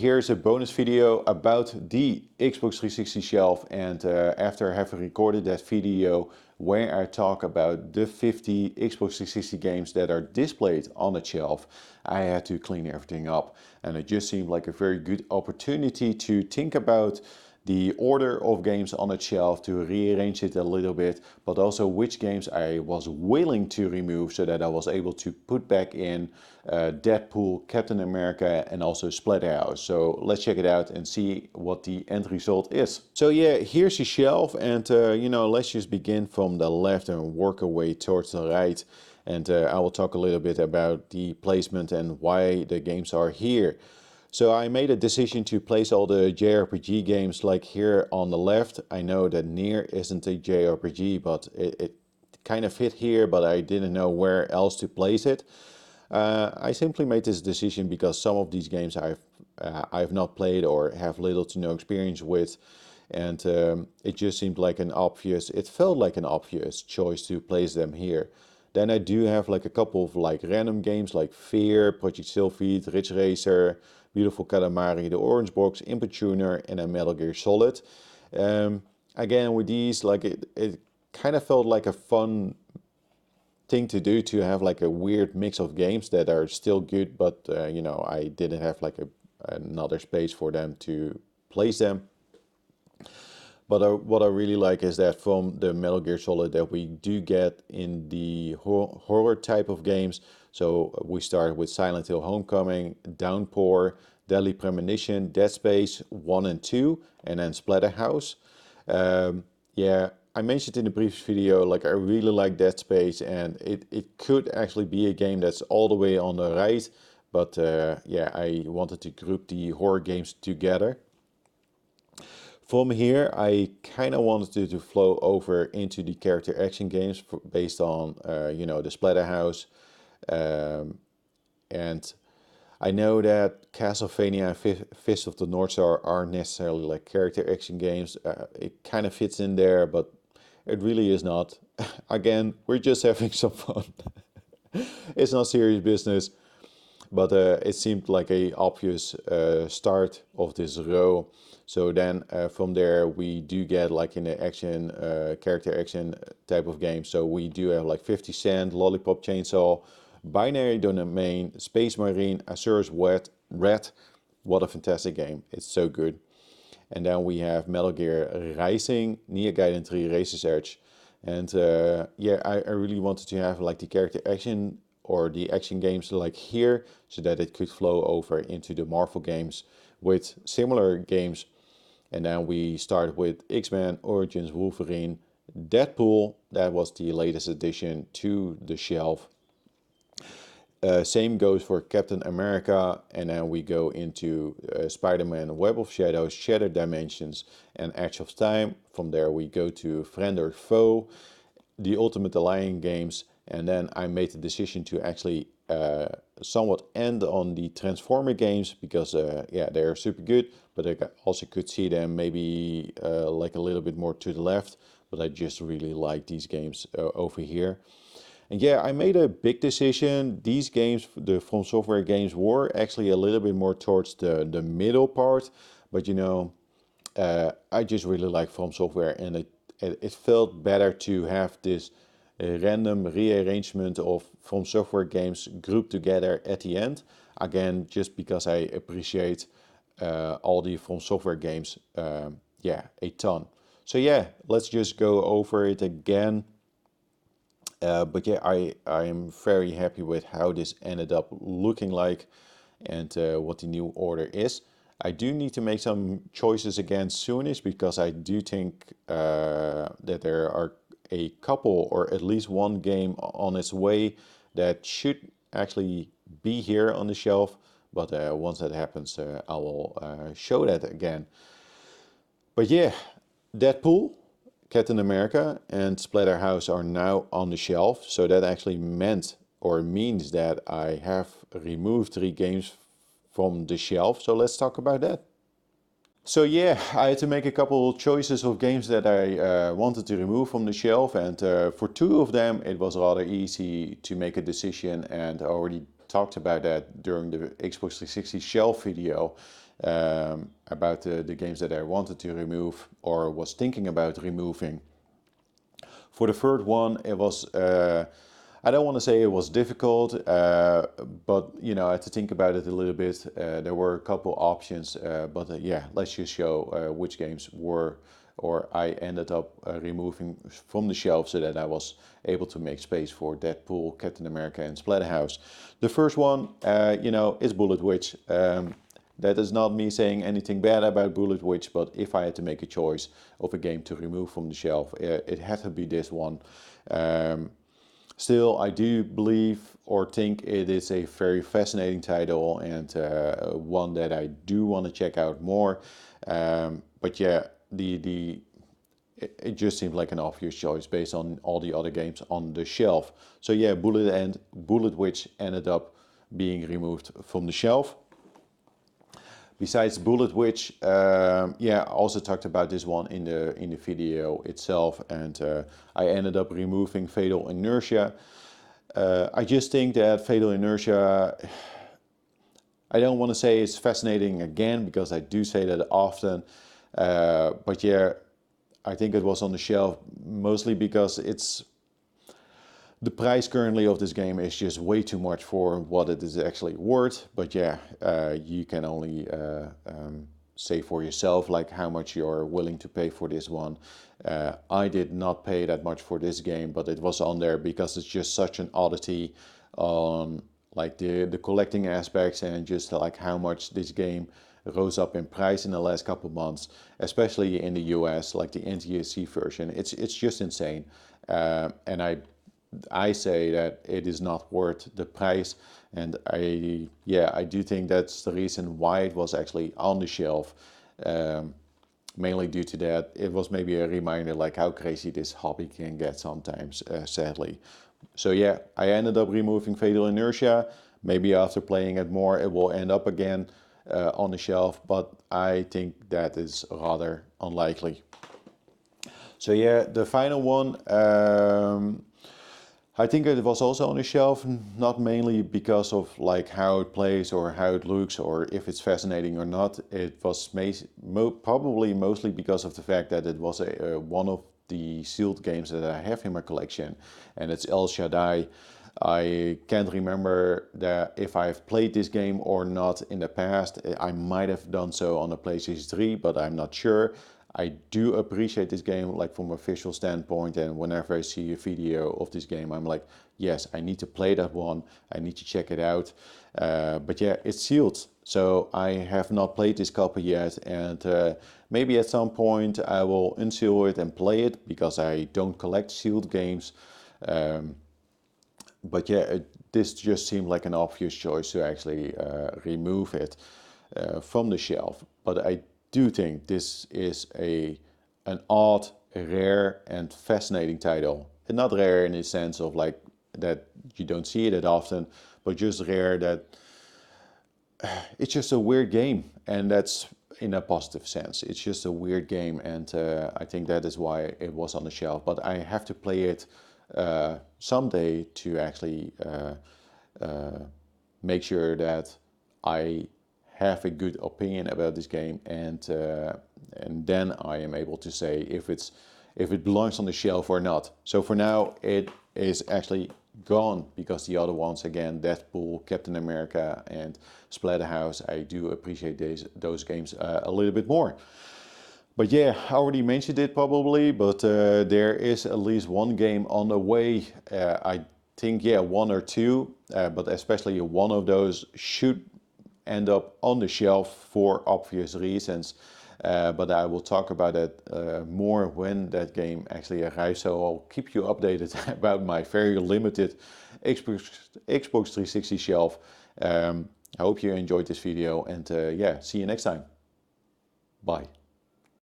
Here's a bonus video about the Xbox 360 shelf, and after having recorded that video where I talk about the 50 Xbox 360 games that are displayed on the shelf, I had to clean everything up, and it just seemed like a very good opportunity to think about the order of games on the shelf, to rearrange it a little bit, but also which games I was willing to remove so that I was able to put back in Deadpool, Captain America, and also Splatterhouse. So let's check it out and see what the end result is. So yeah, here's the shelf, and let's just begin from the left and work our way towards the right. And I will talk a little bit about the placement and why the games are here. So I made a decision to place all the JRPG games like here on the left. I know that Nier isn't a JRPG, but it kind of fit here, but I didn't know where else to place it. I simply made this decision because some of these games I've not played or have little to no experience with, and it just seemed like it felt like an obvious choice to place them here. Then I do have like a couple of like random games like Fear, Project Sylphid, Ridge Racer, Beautiful Katamari, The Orange Box, Input Tuner, and then Metal Gear Solid. Again, with these, like it kind of felt like a fun thing to do, to have like a weird mix of games that are still good, but I didn't have like another space for them to place them. But what I really like is that from the Metal Gear Solid that we do get in the horror type of games. So we start with Silent Hill Homecoming, Downpour, Deadly Premonition, Dead Space 1 and 2, and then Splatterhouse. Yeah, I mentioned in the previous video, like I really like Dead Space, and it could actually be a game that's all the way on the right. But yeah, I wanted to group the horror games together. From here, I kind of wanted to flow over into the character action games based on, the Splatterhouse. And I know that Castlevania and Fist of the North Star aren't necessarily like character action games. It kind of fits in there, but it really is not. Again, we're just having some fun. It's not serious business. But it seemed like a obvious start of this row. So then from there we do get like in the action, character action type of game. So we do have like 50 Cent, Lollipop Chainsaw, Binary Domain, Space Marine, Azura's Red. What a fantastic game. It's so good. And then we have Metal Gear Rising, Nier Gaiden 3, Razor's Edge. And yeah, I really wanted to have like the character action or the action games like here, so that it could flow over into the Marvel games with similar games. And then we start with X-Men, Origins, Wolverine, Deadpool. That was the latest addition to the shelf. Same goes for Captain America, and then we go into Spider-Man, Web of Shadows, Shattered Dimensions, and Edge of Time. From there we go to Friend or Foe, the Ultimate Alliance games, and then I made the decision to actually somewhat end on the Transformer games, because yeah, they're super good, but I also could see them maybe like a little bit more to the left, but I just really like these games over here. And yeah, I made a big decision. These games, the From Software games, were actually a little bit more towards the middle part, but I just really like From Software, and it felt better to have this random rearrangement of From Software games grouped together at the end. Again, just because I appreciate all the From Software games, yeah, a ton. So yeah, let's just go over it again. But yeah, I am very happy with how this ended up looking like, and what the new order is. I do need to make some choices again soonish, because I do think that there are a couple, or at least one game on its way that should actually be here on the shelf. But once that happens, I will show that again. But yeah, Deadpool, Captain America, and Splatterhouse are now on the shelf. So that actually meant, or means, that I have removed 3 games from the shelf. So let's talk about that. So yeah, I had to make a couple choices of games that I wanted to remove from the shelf, and for 2 of them it was rather easy to make a decision, and I already talked about that during the Xbox 360 shelf video. about the games that I wanted to remove or was thinking about removing. For the third one, it was, I don't want to say it was difficult, but you know, I had to think about it a little bit. There were a couple options, but yeah, let's just show which games were, or I ended up removing from the shelf so that I was able to make space for Deadpool, Captain America, and Splatterhouse. The first one, you know, is Bullet Witch. That is not me saying anything bad about Bullet Witch, but if I had to make a choice of a game to remove from the shelf, it had to be this one. Still, I do believe or think it is a very fascinating title and one that I do want to check out more. But yeah, it just seemed like an obvious choice based on all the other games on the shelf. So yeah, Bullet Witch ended up being removed from the shelf. Besides Bullet Witch, yeah, I also talked about this one in the video itself, and I ended up removing Fatal Inertia. I just think that Fatal Inertia, I don't want to say it's fascinating again, because I do say that often, but yeah, I think it was on the shelf mostly because the price currently of this game is just way too much for what it is actually worth. But yeah, you can only say for yourself like how much you're willing to pay for this one. I did not pay that much for this game, but it was on there because it's just such an oddity on like the collecting aspects, and just like how much this game rose up in price in the last couple of months, especially in the US, like the NTSC version. It's just insane, and I say that it is not worth the price, and I do think that's the reason why it was actually on the shelf. Mainly due to that, it was maybe a reminder like how crazy this hobby can get sometimes, sadly. So yeah, I ended up removing Fatal Inertia. Maybe after playing it more, it will end up again on the shelf, but I think that is rather unlikely. So yeah, the final one, I think it was also on the shelf, not mainly because of like how it plays or how it looks or if it's fascinating or not. It was probably mostly because of the fact that it was one of the sealed games that I have in my collection, and it's El Shaddai. I can't remember that if I've played this game or not in the past. I might have done so on the PlayStation 3, but I'm not sure. I do appreciate this game like from a visual standpoint, and whenever I see a video of this game, I'm like, yes, I need to play that one. I need to check it out. But yeah, it's sealed, so I have not played this copy yet, and maybe at some point I will unseal it and play it, because I don't collect sealed games. But yeah, this just seemed like an obvious choice to actually remove it from the shelf. But I do think this is an odd, rare, and fascinating title. And not rare in the sense of like that you don't see it that often, but just rare that it's just a weird game, and that's in a positive sense. It's just a weird game, and I think that is why it was on the shelf. But I have to play it someday to actually make sure that I have a good opinion about this game, and then I am able to say if it belongs on the shelf or not. So for now, it is actually gone, because the other ones, again, Deadpool, Captain America, and Splatterhouse, I do appreciate those games a little bit more. But yeah, I already mentioned it probably, but there is at least one game on the way. I think, yeah, one or two, but especially one of those should end up on the shelf for obvious reasons. But I will talk about it more when that game actually arrives. So I'll keep you updated about my very limited Xbox 360 shelf. I hope you enjoyed this video, and yeah, see you next time. Bye.